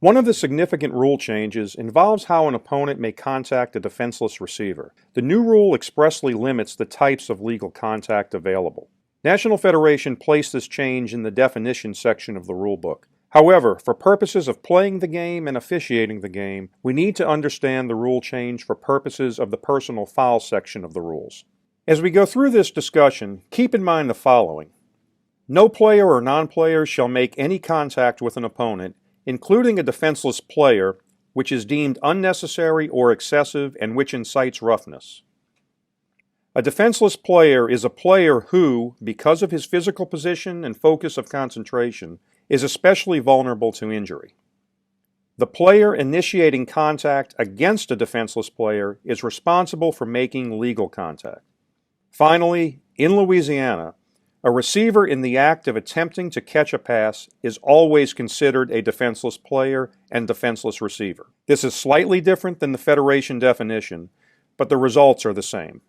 One of the significant rule changes involves how an opponent may contact a defenseless receiver. The new rule expressly limits the types of legal contact available. National Federation placed this change in the definition section of the rulebook. However, for purposes of playing the game and officiating the game, we need to understand the rule change for purposes of the personal foul section of the rules. As we go through this discussion, keep in mind the following. No player or non-player shall make any contact with an opponent, including a defenseless player, which is deemed unnecessary or excessive and which incites roughness. A defenseless player is a player who, because of his physical position and focus of concentration, is especially vulnerable to injury. The player initiating contact against a defenseless player is responsible for making legal contact. Finally, in Louisiana, a receiver in the act of attempting to catch a pass is always considered a defenseless player and defenseless receiver. This is slightly different than the Federation definition, but the results are the same.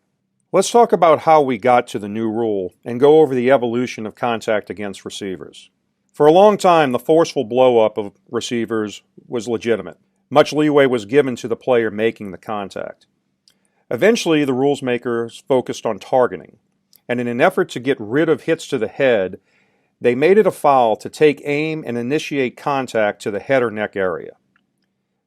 Let's talk about how we got to the new rule and go over the evolution of contact against receivers. For a long time, the forceful blow-up of receivers was legitimate. Much leeway was given to the player making the contact. Eventually, the rules makers focused on targeting, and in an effort to get rid of hits to the head, they made it a foul to take aim and initiate contact to the head or neck area.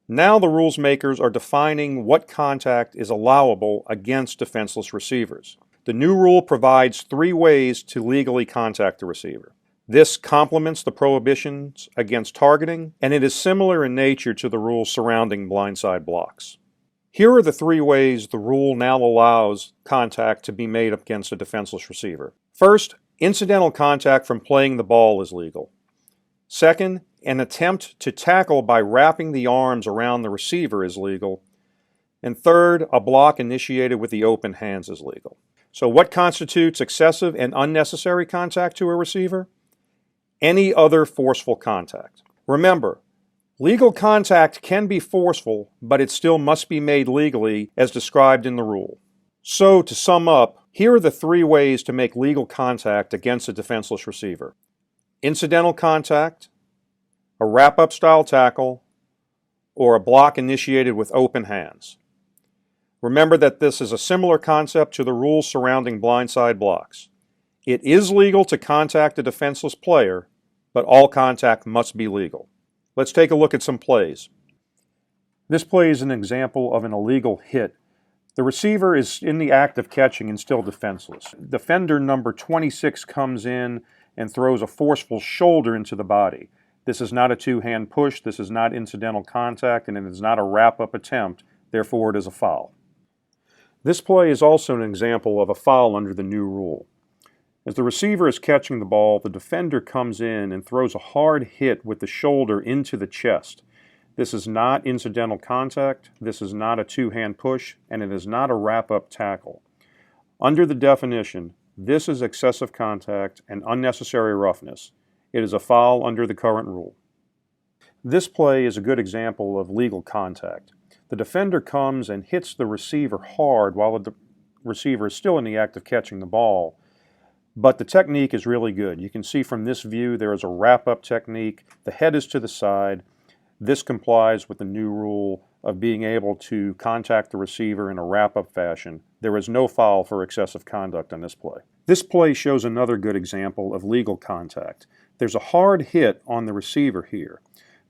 Now the rules makers are defining what contact is allowable against defenseless receivers. The new rule provides 3 ways to legally contact the receiver. This complements the prohibitions against targeting, and it is similar in nature to the rules surrounding blindside blocks. Here are the 3 ways the rule now allows contact to be made against a defenseless receiver. First, incidental contact from playing the ball is legal. Second, an attempt to tackle by wrapping the arms around the receiver is legal. And third, a block initiated with the open hands is legal. So what constitutes excessive and unnecessary contact to a receiver? Any other forceful contact. Remember, legal contact can be forceful, but it still must be made legally as described in the rule. So, to sum up, here are the 3 ways to make legal contact against a defenseless receiver. Incidental contact, a wrap-up style tackle, or a block initiated with open hands. Remember that this is a similar concept to the rules surrounding blindside blocks. It is legal to contact a defenseless player, but all contact must be legal. Let's take a look at some plays. This play is an example of an illegal hit. The receiver is in the act of catching and still defenseless. Defender number 26 comes in and throws a forceful shoulder into the body. This is not a 2-hand push, this is not incidental contact, and it is not a wrap-up attempt, therefore it is a foul. This play is also an example of a foul under the new rule. As the receiver is catching the ball, the defender comes in and throws a hard hit with the shoulder into the chest. This is not incidental contact, this is not a 2-hand push, and it is not a wrap-up tackle. Under the definition, this is excessive contact and unnecessary roughness. It is a foul under the current rule. This play is a good example of legal contact. The defender comes and hits the receiver hard while the receiver is still in the act of catching the ball. But the technique is really good. You can see from this view there is a wrap-up technique. The head is to the side. This complies with the new rule of being able to contact the receiver in a wrap-up fashion. There is no foul for excessive conduct on this play. This play shows another good example of legal contact. There's a hard hit on the receiver here.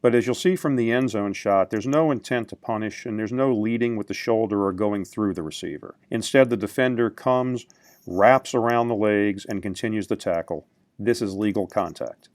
But as you'll see from the end zone shot, there's no intent to punish and there's no leading with the shoulder or going through the receiver. Instead, the defender comes, wraps around the legs, and continues the tackle. This is legal contact.